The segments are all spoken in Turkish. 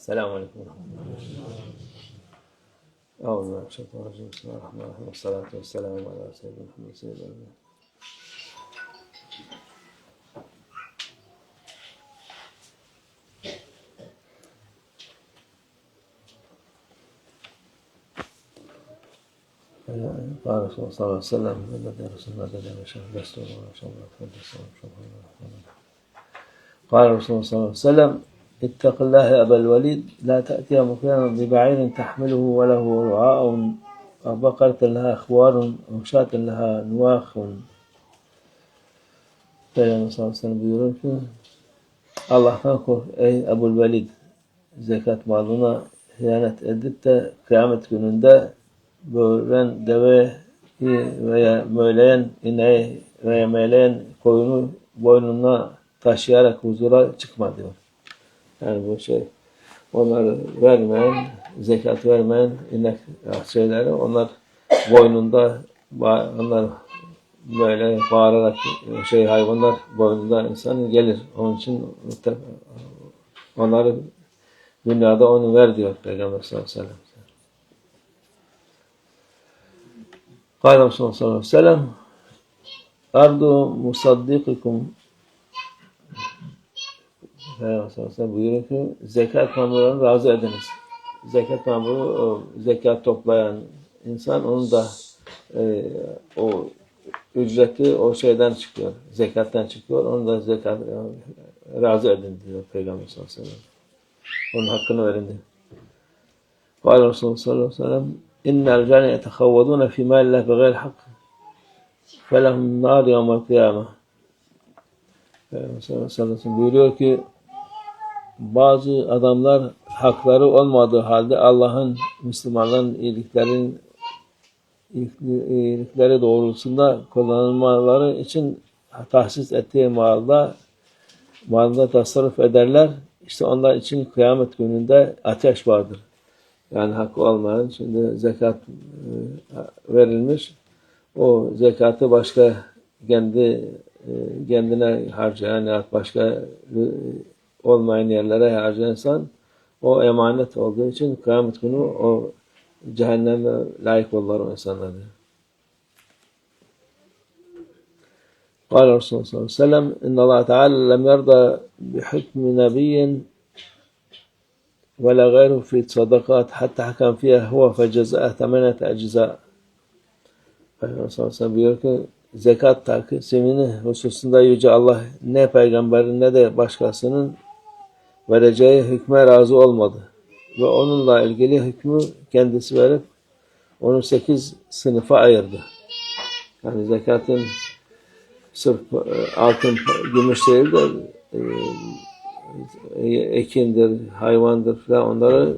Selamun Aleyküm. Euzubillahimineşşeytanirracim. Bismillahirrahmanirrahim. Vessalatu vesselamu ala seyyidina Muhammed seyyidina. قال صلى الله عليه وسلم الذي رسول الله قال رسول الله صلى الله عليه وسلم اتق الله يا أبا الوليد لا تأتي مكانا ببعير تحمله وله رعاء وبقرة لها أخوار وشاة لها نواخ. Peygamber sallallahu aleyhi ve sellem buyuruyor ki Allah'tan kork ey Ebu'l-Velid, zekat malına hıyanet edip de kıyamet gününde böğüren deveyi veya möyleyen ineği veya meyleyen koyunu boynuna taşıyarak huzura çıkma diyor. Yani bu şey, onları vermeyen, zekat vermeyen inek şeyleri, onlar boynunda, onlar böyle bağırarak hayvanlar boynunda insan gelir. Onun için onları dünyada onu ver diyor Peygamber sallallahu aleyhi ve sellem. Kâle Resulullah sallallahu aleyhi ve sellem ardu musaddikikum. Peygamber sallallahu aleyhi ve sellem buyuruyor ki zekat memurlarını razı ediniz. Zekat memuru, zekat toplayan insan, onun da o ücreti o şeyden çıkıyor, zekattan çıkıyor. Onu da zekat razı edin diyor Peygamber sallallahu aleyhi ve sellem. Onun hakkını verin diyor. Kâle Resulullah sallallahu aleyhi ve sellem innel cane yetekhavvadûne fî mâlillah beğer hak felehum nâr yevmel kıyâme. Peygamber sallallahu aleyhi ve sellem buyuruyor ki bazı adamlar hakları olmadığı halde Allah'ın Müslümanların iyilikleri doğrultusunda kullanılmaları için tahsis ettiği malda tasarruf ederler. İşte onlar için kıyamet gününde ateş vardır. Yani hakkı olmayan, şimdi zekat verilmiş, o zekatı başka kendine harcayan ya başka olmayan yerlere harcayan insan, o emanet olduğu için kıyamet günü o cehenneme layık olurlar o insanlar. Kâle Resulullah sallallahu aleyhi ve sellem innallâhe teâlâ lem yerda bihukmi nebiyyin ve la gayruhu fi sadakat hatta hakam fiha huve fe cezâ'e temenete eczâ. Peygamber sallallahu aleyhi ve sellem buyuruyor ki zekat taksimini hususunda Yüce Allah ne peygamberin ne de başkasının vereceği hükme razı olmadı. Ve onunla ilgili hükmü kendisi verip onu 8 sınıfa ayırdı. Yani zekatın sırf altın, gümüş değil de ekindir, hayvandır falan, onları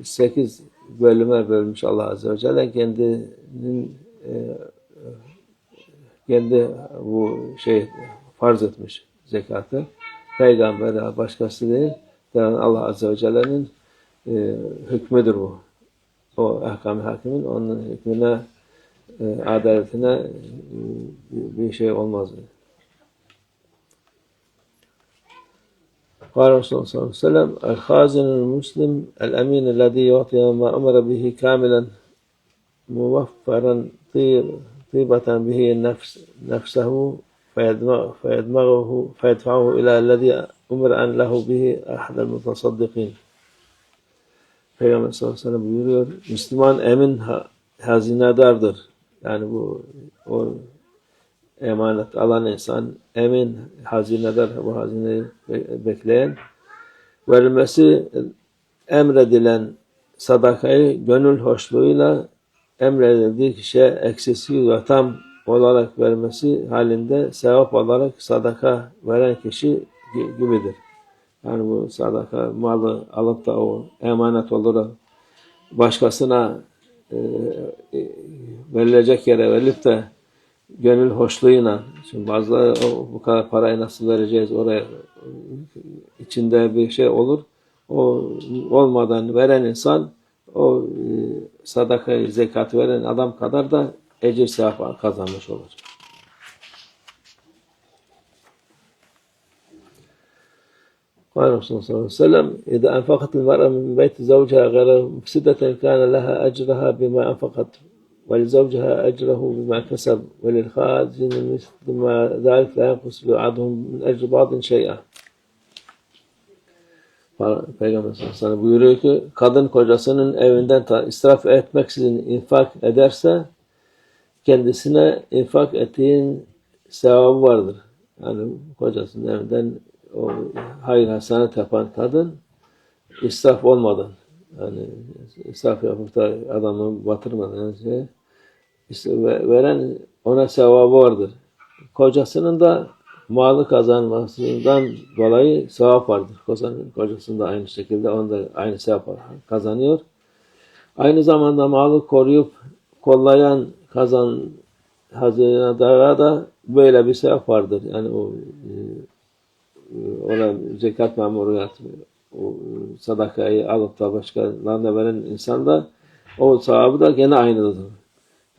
8 bölüme bölmüş Allah Azze ve Celle. Kendi bu farz etmiş zekatı. Peygamber başkası değil. Yani Allah Azze ve Celle'nin hükmüdür bu. O ahkam-ı hakimin onun hükmüne, adaletine bir şey olmaz. Kâle Resulullah sallallahu aleyhi ve sellem el-khâzinul muslim el-emîn ellezî yu'tiye mâ emre bihi kâmilen muvaffaran tîbeten bihi nefsehu feyedfa'uhu ilâ ellezî umre en lehu bihi ahadel mutasaddikîn. Peygamber sallallahu aleyhi ve sellem buyuruyor, Müslüman emin hazinedardır. Yani o emanet alan insan emin hazinedar, bu hazineyi bekleyen, verilmesi emredilen sadakayı gönül hoşluğuyla emredildiği kişiye eksiksiz ve tam olarak vermesi halinde sevap olarak sadaka veren kişi gibidir. Yani bu sadaka malı alıp da o emanet olarak başkasına verilecek yere verilip de gönül hoşluğuyla, şimdi bazıları bu kadar parayı nasıl vereceğiz oraya, içinde bir şey olur. O olmadan veren insan o sadakayı, zekatı veren adam kadar da ecir sevap kazanmış olur. قال الرسول صلى الله عليه وسلم إذا أنفقت المرأة من بيت زوجها غير مفسدة كان لها أجرها بما أنفقت ولزوجها أجره بما كسب وللخازن مثل ما ذلك لا ينقص لبعضهم من أجر بعض شيئا. Peygamber sallallahu aleyhi ve sellem buyuruyor ki kadın kocasının evinden israf etmeksizin infak ederse kendisine infak ettiğin sevabı vardır. Yani kocasının evinden o hayır hasenet yapan kadın israf olmadan, yani israf yapıp da adamı batırmadan veren ona sevabı vardır. Kocasının da malı kazanmasından dolayı sevap vardır. Kocasının da aynı şekilde onda aynı sevap kazanıyor. Aynı zamanda malı koruyup kollayan hazinedara da böyle bir sevap vardır. Yani ona zekat memuriyet, o sadakayı alıp da başkalarına veren insan da o sevabı da gene aynıdır.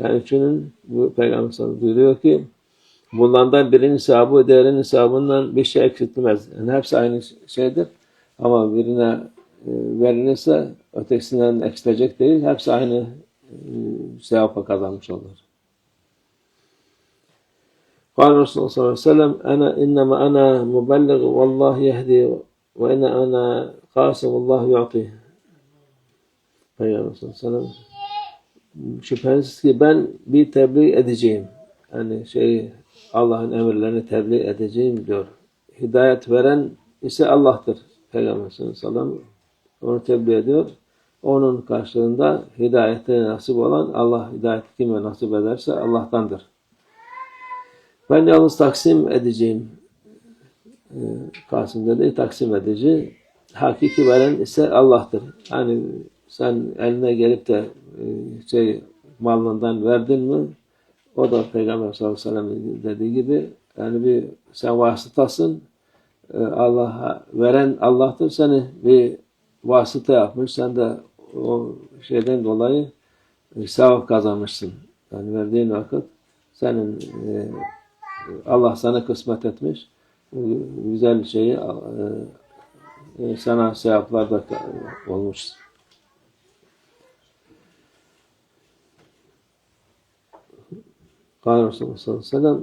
Yani üçünün bu Peygamber sallallahu buyuruyor ki bunlardan birinin sevabı diğerinin sevabından bir şey eksiltmez. Yani hepsi aynı şeydir. Ama birine verilirse ötekisinden eksilecek değil. Hepsi aynı sevapı kazanmış olur. قال الرسول صلى الله عليه وسلم إنما أنا مبلغ والله يهدي وإن أنا قاسم الله يعطي. Peygamber sallallahu aleyhi ve sellem şüphesiz ki ben bir tebliğ edeceğim. Yani Allah'ın emirlerini tebliğ edeceğim diyor. Hidayet veren ise Allah'tır. Peygamber sallallahu aleyhi ve sellem onu tebliğ ediyor. Onun karşılığında hidayete nasip olan Allah hidayeti kime nasip ederse Allah'tandır. Ben yalnız taksim edeceğim. Kasım'da değil taksim edici. Hakiki veren ise Allah'tır. Yani sen eline gelip de malından verdin mi? O da Peygamber sallallahu aleyhi ve sellem dediği gibi yani sen vasıtasın. Allah'a veren Allah'tır. Seni bir vasıta yapmış. Sen de o şeyden dolayı sevap kazanmışsın. Yani verdiğin vakit senin Allah sana kısmet etmiş. Güzel şeyi sana sevaplar da olmuş. قال رسول الله صلى الله عليه وسلم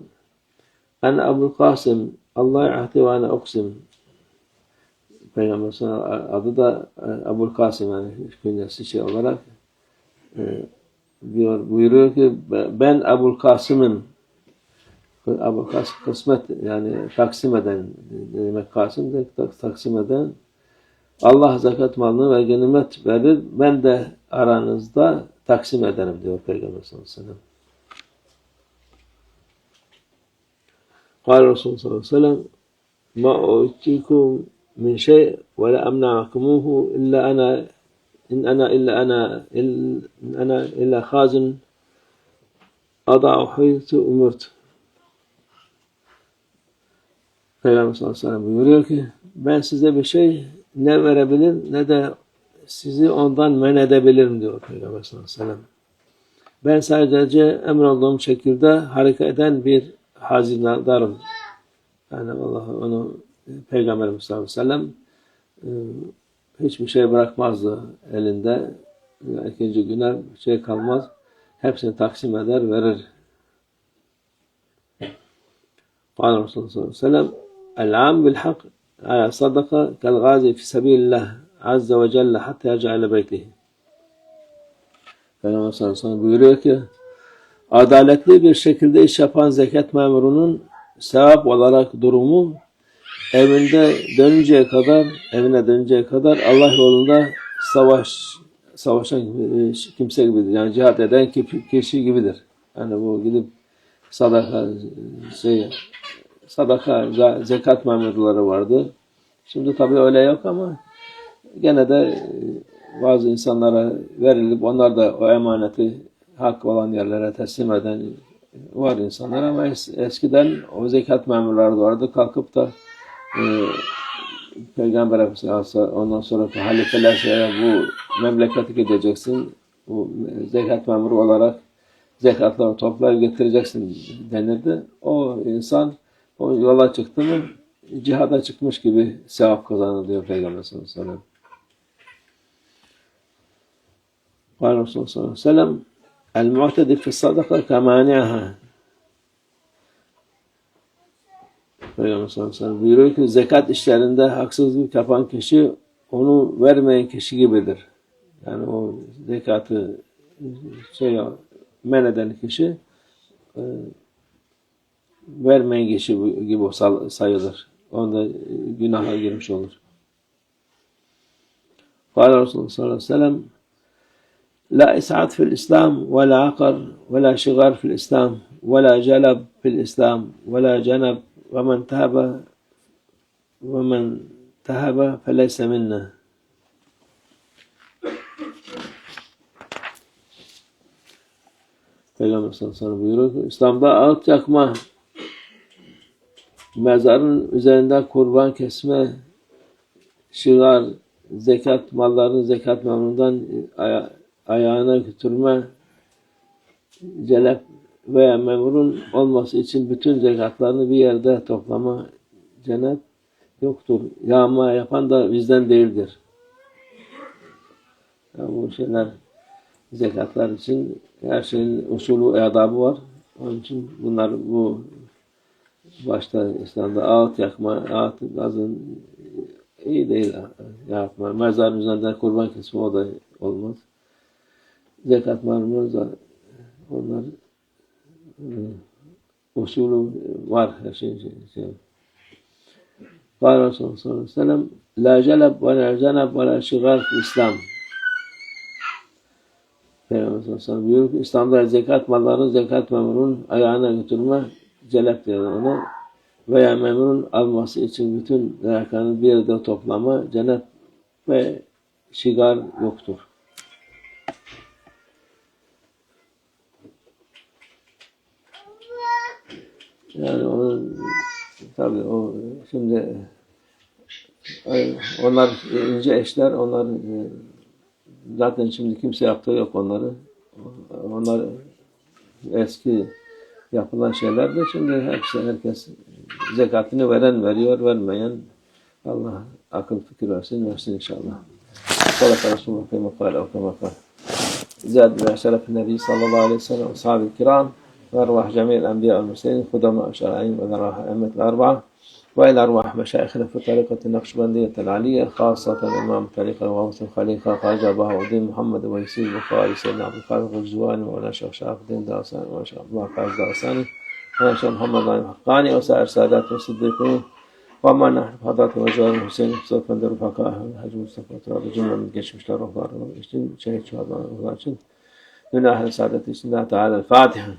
أنا أبو القاسم الله يعطي وأنا أقسم. Peygamber adı da Abul Kasım yani künyesi olarak buyuruyor ki ben Abul Kasım'ım. Abul Kasım kısmet yani taksim eden demek Kasım de taksim eden Allah zekat malını ve ganimet verir ben de aranızda taksim ederim diyor Peygamber sallallahu aleyhi ve sellem. قال الرسول صلى الله عليه وسلم ما أوتيكم من شيء ولا أمنعكموه إلا أنا إلا خازن أضع حيث أمرت. Peygamber sallallahu aleyhi ve sellem buyuruyor ki ben size bir şey ne verebilir ne de sizi ondan men edebilirim diyor Peygamber sallallahu aleyhi ve sellem. Ben sadece emrolduğum şekilde hareket eden bir hazinedarım. Yani Allah onu Peygamberimiz sallallahu aleyhi ve sellem hiçbir şey bırakmazdı elinde. İkinci güne şey kalmaz. Hepsini taksim eder, verir. قال Resulullah sallallahu aleyhi ve sellem el-am bil-hak ala sadaka kel-gazi fi sabilillah azze ve celle hatta yerci'a ile beytihi. Peygamber sallallahu aleyhi ve sellem buyuruyor ki adaletli bir şekilde iş yapan zekat memurunun sevap olarak durumu evine dönünceye kadar Allah yolunda savaşan kimse gibidir. Yani cihat eden kişi gibidir. Yani bu gidip sadaka zekat memurları vardı. Şimdi tabii öyle yok ama gene de bazı insanlara verilip onlar da o emaneti hak olan yerlere teslim eden var insanlar ama eskiden o zekat memurları vardı. Kalkıp da Peygamber Efendimiz ondan sonra halifeler bu memlekete gideceksin. Bu zekat memuru olarak zekatları toplar getireceksin denirdi. O insan o yola çıktı mı cihada çıkmış gibi sevap kazanır diyor Peygamber sallallahu aleyhi ve sellem. Kâle Resulullah sallallahu aleyhi ve sellem el-mu'tedil fi's-sadaka kemâni'aha. Peygamber sallallahu aleyhi ve sellem buyuruyor ki zekat işlerinde haksızlık yapan kişi onu vermeyen kişi gibidir. Yani o zekatı men eden kişi vermeyen kişi gibi sayılır. Onda günaha girmiş olur. Kâle Resulullah sallallahu aleyhi ve sellem la is'at fil İslam ve la akar ve la şigar fil İslam ve la celab fil İslam ve la cenab ve men tehebe feleyse minna. Peygamber sallallahu aleyhi ve sellem buyuruyor ki İslam'da ağıt yakma, mezarın üzerinde kurban kesme, şigar, zekat mallarını zekat memnundan ayağına götürme, celep veya memurun olması için bütün zekatlarını bir yerde toplama cennet yoktur. Yağma yapan da bizden değildir. Yani bu şeyler zekatlar için her şeyin usulü, adabı var. Onun için bunlar bu başta İslam'da ağıt yakma, ağıt gazın iyi değil yakma. Mezarın üzerinden kurban kesme o da olmaz. Zekat malumuz da onlar usulü var her şeyin şey. Kâle Resulullah sallallahu aleyhi ve sellem la celeb ve la ceneb ve la şigar fil İslam. Peygamber sallallahu aleyhi ve sellem buyuruyor ki İslam'da zekat mallarını zekat memurun ayağına götürme celep diyor ona veya memurun alması için bütün zekanı bir yerde toplama cennet ve şigar yoktur. Yani onun tabii o şimdi onlar ince eşler, onlar zaten şimdi kimse yaptığı yok onları. Onlar eski yapılan şeyler de şimdi herkes zekatını veren veriyor, vermeyen Allah akıl fikir versin inşallah. Sadaka Resulullah kıyma kâle o kâma kâle. Zâd ve şerefin nebi sallallahu aleyhi ve sellem ve sahabe-i kiram ve ervah cemî'l enbiya ve mürselîn kudama şer'în ve zerâh emmetil arba'a ve ilâ ervah meşâihina fi tarikati nakşibendiyetel aliyye khâsatan imam tarika ve Muhsin Halika Kâca Bahauddin Muhammed ve Yusîr Bukhari Seyyidina Abdülkadir Rıcvani ve Neşah Şafiddin Dağsani ve Neşah Abdülkadir Dağsani ve Neşah Muhammed Ali Hakkani ve Sâir Sâdat ve Sıddıkîn ve aman Hazreti Vecihâl Hüseyin Mustafa Derufaka Hacı Mustafa Turabi cümlemiz geçmişler ruhları için şehit şuhadan için günahın saadeti için Teala Fatiha.